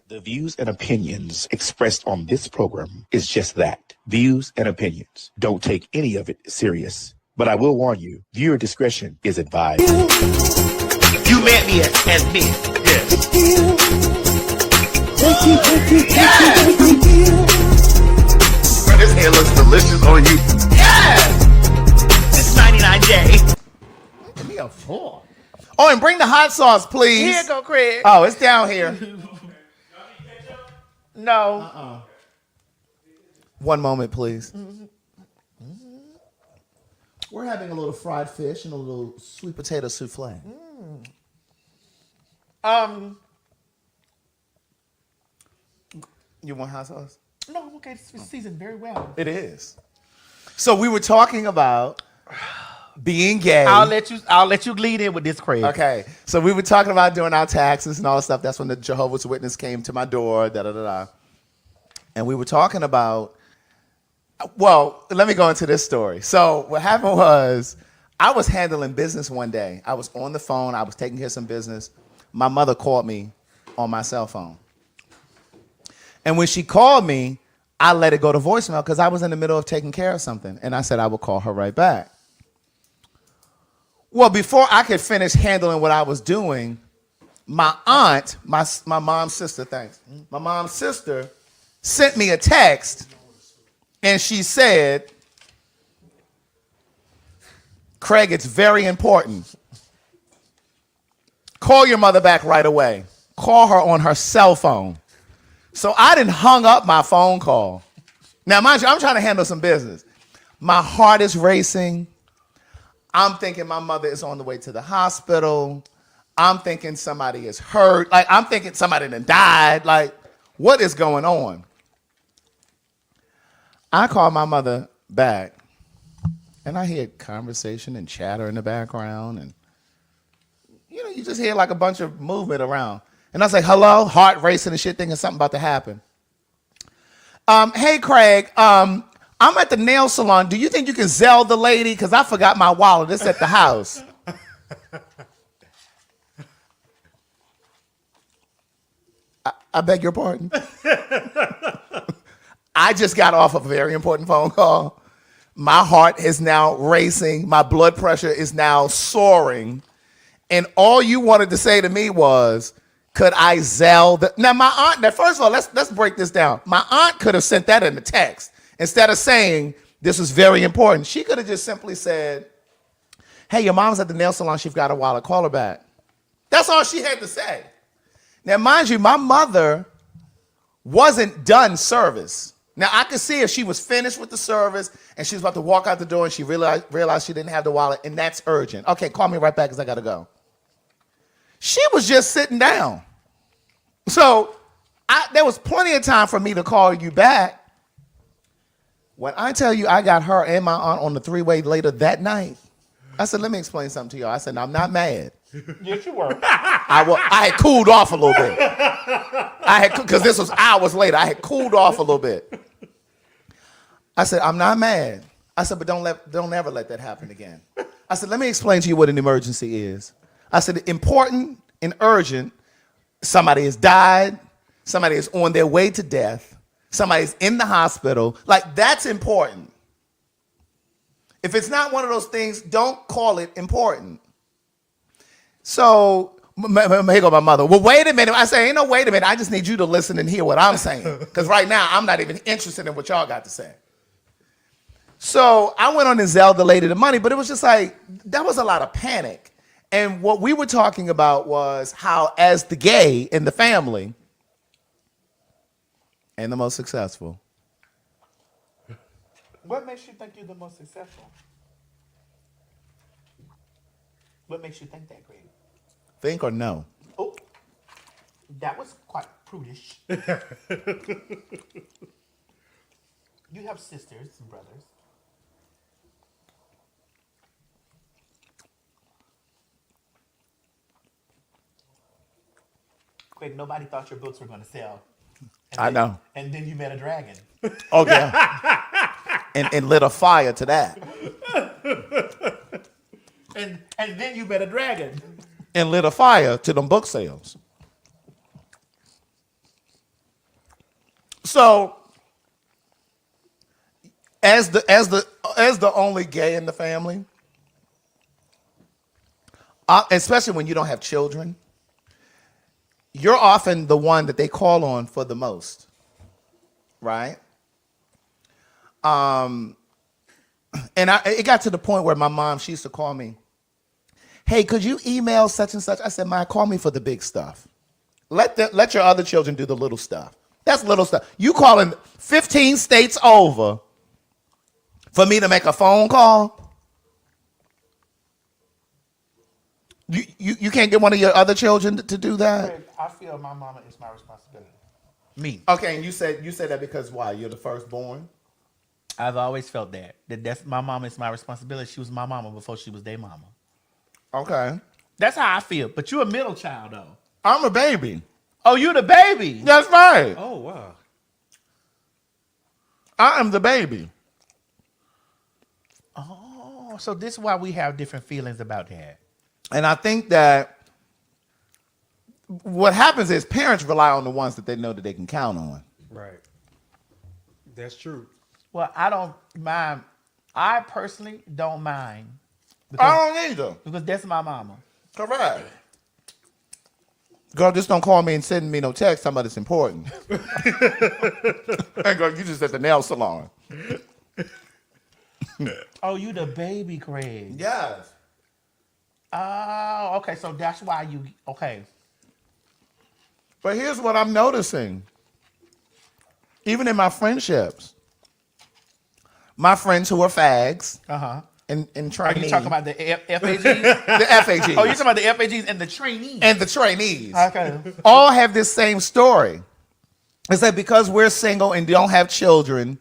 The views and opinions expressed on this program is just that. Views and opinions. Don't take any of it serious. But I will warn you, viewer discretion is advised. You met me as me. Yes. Man, this hair looks delicious on you. Yes! It's 99J. Give me a 4. Oh, and bring the hot sauce, please. Here you go, Craig. Oh, it's down here. No. One moment, please. We're having a little fried fish and a little sweet potato souffle. You want hot sauce? No, I'm okay. It's seasoned very well. It is. So we were talking about being gay. I'll let you lead in with this, Craig. Okay. So we were talking about doing our taxes and all that stuff. That's when the Jehovah's Witness came to my door. And we were talking about. Well, let me go into this story. So what happened was I was handling business one day. I was on the phone. I was taking care of some business. My mother called me on my cell phone. And when she called me, I let it go to voicemail because I was in the middle of taking care of something. And I said I would call her right back. Well, before I could finish handling what I was doing, my aunt, my mom's sister, my mom's sister sent me a text. And she said, Craig, it's very important. Call your mother back right away. Call her on her cell phone. So I didn't hung up my phone call. Now, mind you, I'm trying to handle some business. My heart is racing. I'm thinking my mother is on the way to the hospital. I'm thinking somebody is hurt. Like, I'm thinking somebody done died. Like, what is going on? I called my mother back, and I hear conversation and chatter in the background, and you just hear like a bunch of movement around. And I was like, hello, heart racing and shit, thinking something about to happen. Hey, Craig, I'm at the nail salon. Do you think you can Zelle the lady? Because I forgot my wallet. It's at the house. I beg your pardon? I just got off a very important phone call. My heart is now racing. My blood pressure is now soaring. And all you wanted to say to me was, could I Zelle the... Now, my aunt... Now, first of all, let's break this down. My aunt could have sent that in the text. Instead of saying, this is very important, she could have just simply said, hey, your mom's at the nail salon. She's got a wallet. Call her back. That's all she had to say. Now, mind you, my mother wasn't done service. Now, I could see if she was finished with the service and she was about to walk out the door and she realized she didn't have the wallet, and that's urgent. Okay, call me right back because I got to go. She was just sitting down. So there was plenty of time for me to call you back. When I tell you I got her and my aunt on the three-way later that night, I said, let me explain something to y'all. I said, no, I'm not mad. Yes, you were. I had cooled off a little bit. Because this was hours later. I had cooled off a little bit. I said, I'm not mad. I said, but don't ever let that happen again. I said, let me explain to you what an emergency is. I said, important and urgent, somebody has died, somebody is on their way to death, somebody's in the hospital. Like, that's important. If it's not one of those things, don't call it important. So, here go my mother. Well, wait a minute. I say, ain't no wait a minute. I just need you to listen and hear what I'm saying. Because right now, I'm not even interested in what y'all got to say. So I went on and Zelled the lady the money, but it was just like, that was a lot of panic. And what we were talking about was how, as the gay in the family, and the most successful. What makes you think you're the most successful? What makes you think that, Greg? Think or no? Oh, that was quite prudish. You have sisters and brothers. Greg, nobody thought your books were going to sell. I know. And then you met a dragon. Oh, yeah. and lit a fire to that. And then you met a dragon. And lit a fire to them book sales. So, as the only gay in the family, especially when you don't have children, you're often the one that they call on for the most, right? And it got to the point where my mom, she used to call me, hey, could you email such and such? I said, Ma, call me for the big stuff. Let your other children do the little stuff. That's little stuff. You calling 15 states over for me to make a phone call? You can't get one of your other children to do that? I feel my mama is my responsibility. Me. Okay, and you said that because why? You're the firstborn? I've always felt that's my mama is my responsibility. She was my mama before she was their mama. Okay. That's how I feel. But you're a middle child, though. I'm a baby. Oh, you're the baby. That's right. Oh, wow. I am the baby. Oh, so this is why we have different feelings about that. And I think that what happens is parents rely on the ones that they know that they can count on. Right. That's true. Well, I don't mind. I personally don't mind. I don't either. Because that's my mama. Correct. Girl, just don't call me and send me no text. Somebody's it's important. Hey, girl, you just at the nail salon. Oh, you the baby, Craig. Yes. Oh, okay. So that's why you, okay. But here's what I'm noticing. Even in my friendships, my friends who are fags and trainees. Are you talking about the FAGs? The FAGs. Oh, you're talking about the FAGs and the trainees. And the trainees. Okay. All have this same story. It's that because we're single and don't have children,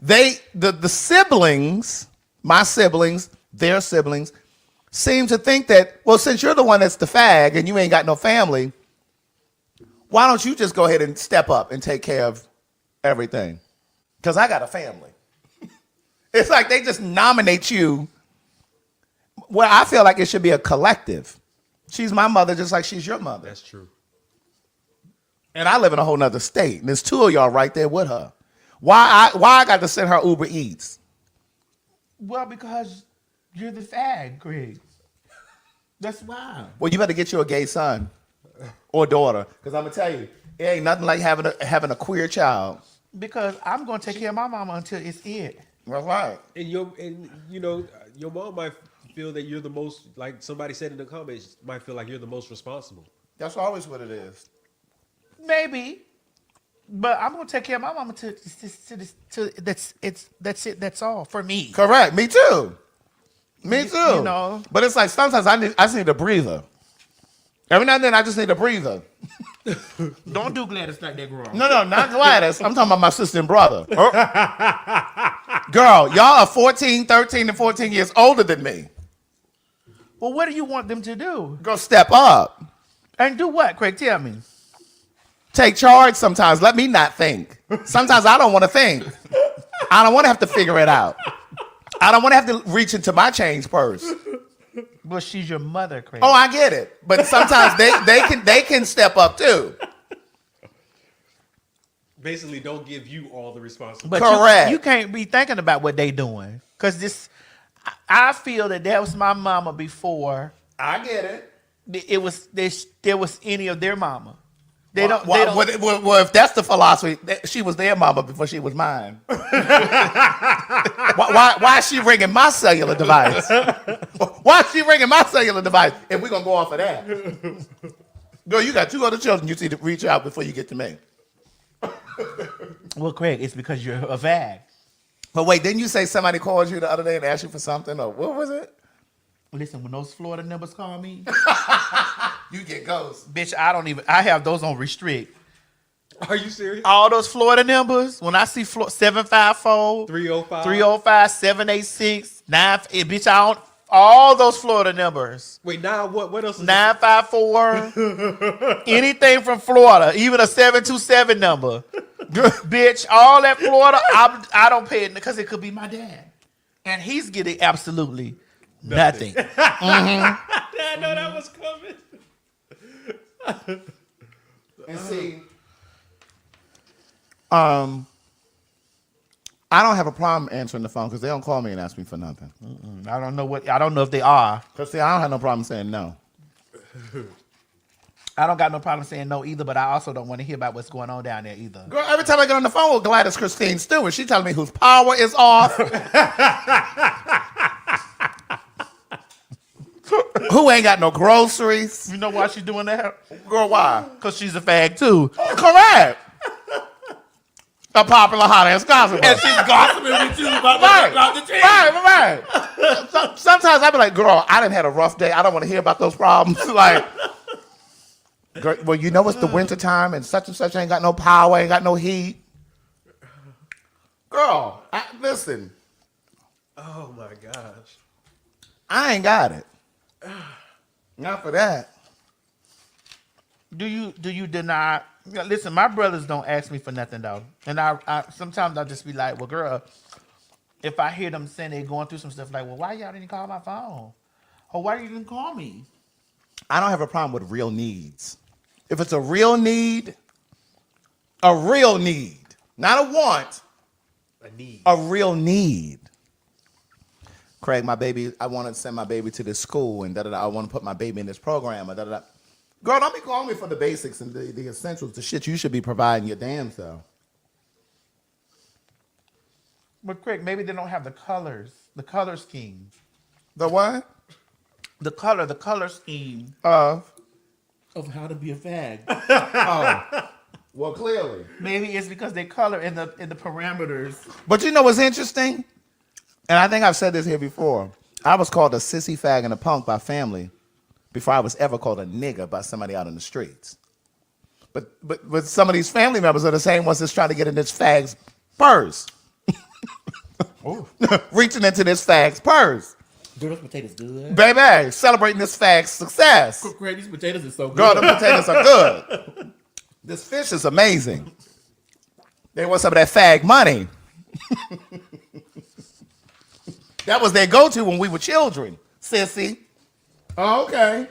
the siblings, my siblings, their siblings, seem to think that, well, since you're the one that's the fag and you ain't got no family, why don't you just go ahead and step up and take care of everything? Because I got a family. It's like they just nominate you. Well, I feel like it should be a collective. She's my mother just like she's your mother. That's true. And I live in a whole nother state. And there's two of y'all right there with her. Why I got to send her Uber Eats? Well, because you're the fag, Craig. That's why. Well, you better get you a gay son or daughter. Because I'm going to tell you, it ain't nothing like having a queer child. Because I'm going to take care of my mama until it's it. That's right. And your mom might feel that you're the most, like somebody said in the comments, might feel like you're the most responsible. That's always what it is. Maybe. But I'm going to take care of my mama to that's it. That's all for me. Correct. Me too. Me too. You know. But it's like sometimes I just need a breather. Every now and then I just need a breather. Don't do Gladys like that, girl. No, not Gladys. I'm talking about my sister and brother. Girl, y'all are 14, 13, and 14 years older than me. Well, what do you want them to do? Go step up. And do what, Craig? Tell me. Take charge sometimes. Let me not think. Sometimes I don't want to think. I don't want to have to figure it out. I don't want to have to reach into my change purse. Well, she's your mother, Craig. Oh, I get it. But sometimes they can step up too. Basically, don't give you all the responsibility. But correct. You can't be thinking about what they doing. Because I feel that was my mama before I get it. there was any of their mama. Well, if that's the philosophy, she was their mama before she was mine. why is she ringing my cellular device? Why is she ringing my cellular device if we're going to go off of that? Girl, you got two other children you need to reach out before you get to me. Well, Craig, it's because you're a fag. But wait, didn't you say somebody called you the other day and asked you for something? Or what was it? Listen, when those Florida numbers call me, you get ghosts. bitch, I have those on restrict. Are you serious? All those Florida numbers, when I see 754, 305, 305, 786, 9, bitch, I don't, all those Florida numbers. Wait, now what else? 954, anything from Florida, even a 727 number. Bitch, all that Florida, I don't pay it because it could be my dad. And he's getting absolutely nothing. I know that was coming. And see, I don't have a problem answering the phone because they don't call me and ask me for nothing. I don't know if they are. Because see, I don't have no problem saying no. I don't got no problem saying no either, but I also don't want to hear about what's going on down there either. Girl, every time I get on the phone with Gladys Christine Stewart, she telling me whose power is off. Who ain't got no groceries. You know why she's doing that? Girl, why? Because she's a fag too. Correct. A popular hot-ass gossip. And she's gossiping with you about the team. Right. Sometimes I be like, girl, I done had a rough day. I don't want to hear about those problems. Like, girl, well, you know it's the winter time and such ain't got no power, ain't got no heat. Girl, listen. Oh my gosh. I ain't got it. Not for that. Do you deny? Listen, my brothers don't ask me for nothing though, and I sometimes I'll just be like, well, girl, if I hear them saying they're going through some stuff, like, well, why y'all didn't call my phone, or why you didn't call me? I don't have a problem with real needs. If it's a real need, not a want, a real need. Craig, my baby, I want to send my baby to this school, and I want to put my baby in this program, and Girl, don't be calling me for the basics and the essentials, the shit you should be providing your damn self. But Craig, maybe they don't have the color scheme. The what? The color scheme Of how to be a fag. Oh. Well, clearly. Maybe it's because they color in the parameters. But you know what's interesting? And I think I've said this here before. I was called a sissy, fag, and a punk by family before I was ever called a nigger by somebody out in the streets. But with some of these family members are the same ones that's trying to get in this fag's purse. Reaching into this fag's purse. Girl, those potatoes good. Baby, celebrating this fag's success. Craig, these potatoes are so good. Girl, the potatoes are good. This fish is amazing. They want some of that fag money. That was their go-to when we were children, sissy. Oh, okay.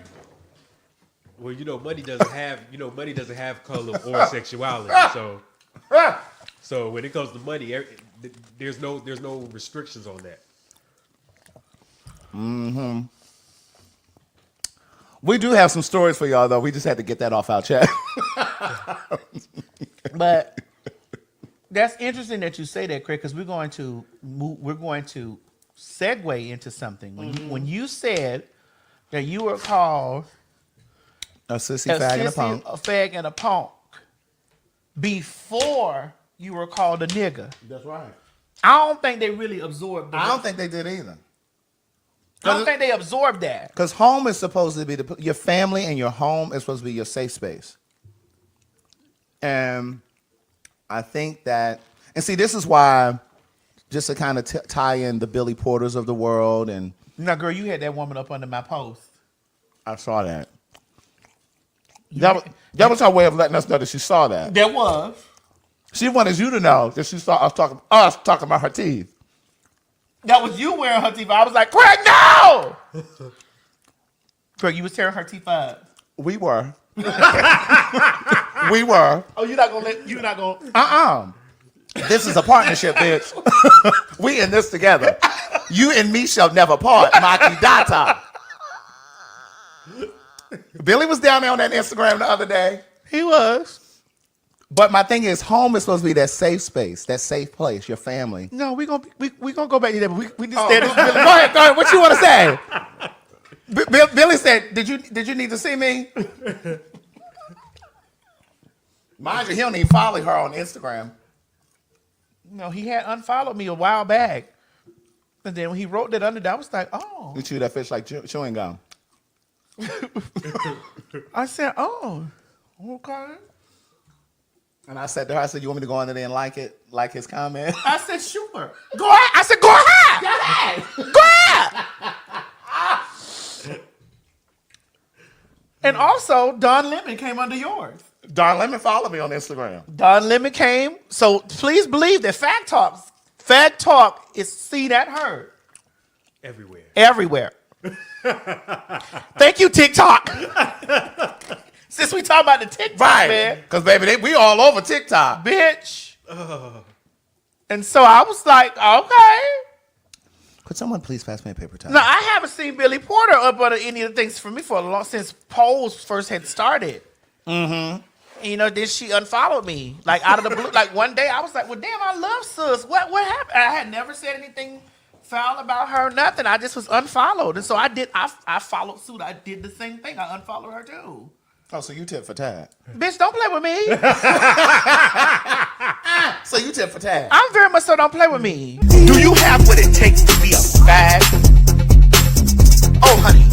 Well, money doesn't have color or sexuality. So when it comes to money, there's no restrictions on that. Mm-hmm. We do have some stories for y'all, though. We just had to get that off our chest. But that's interesting that you say that, Craig, because we're going to segue into something. When you said that you were called a sissy, fag, and a punk. A fag and a punk before you were called a nigger. That's right. I don't think they really absorbed that. I don't think they did either. I don't think they absorbed that. Because home is supposed to be your family, and your home is supposed to be your safe space. And I think that, and see, this is why, just to kind of tie in the Billy Porters of the world, and now, girl, you had that woman up under my post. I saw that. That was her way of letting us know that she saw that. There was. She wanted you to know that she saw us talking about her teeth. That was you wearing her teeth. I was like, Craig, no! Craig, you was tearing her teeth up. We were. We were. Oh, you're not gonna. This is a partnership, bitch. We in this together. You and me shall never part. Maki Data. Billy was down there on that Instagram the other day. He was. But my thing is, home is supposed to be that safe space, that safe place, your family. No, we gonna go back to that. But we just Billy, go ahead. What you want to say? Billy said, "Did you need to see me?" Mind you, he don't even follow her on Instagram. No, he had unfollowed me a while back, and then when he wrote that under that, I was like, "Oh." You chew that fish like chewing gum. I said, "Oh, okay." And I said to her, I said, "You want me to go under there and like his comment?" I said, "Sure, go ahead." I said, "Go ahead, go ahead." And also, Don Lemon came under yours. Don Lemon followed me on Instagram. Don Lemon came. So please believe that Fag Talk is seen and heard. Everywhere. Thank you, TikTok. Since we talking about the TikTok, Right. man. Because, baby, we all over TikTok. Bitch. And so I was like, okay. Could someone please pass me a paper towel? No, I haven't seen Billy Porter up on any of the things for me for a long since polls first had started. Mm-hmm. You know, then she unfollowed me like out of the blue. Like one day, I was like, "Well, damn, I love sis. What happened?" I had never said anything foul about her, nothing. I just was unfollowed, and so I did. I followed suit. I did the same thing. I unfollowed her too. Oh, so you tip for tag. Bitch, don't play with me. So you tip for tag. I'm very much so. Don't play with me. Do you have what it takes to be a fag? Oh, honey,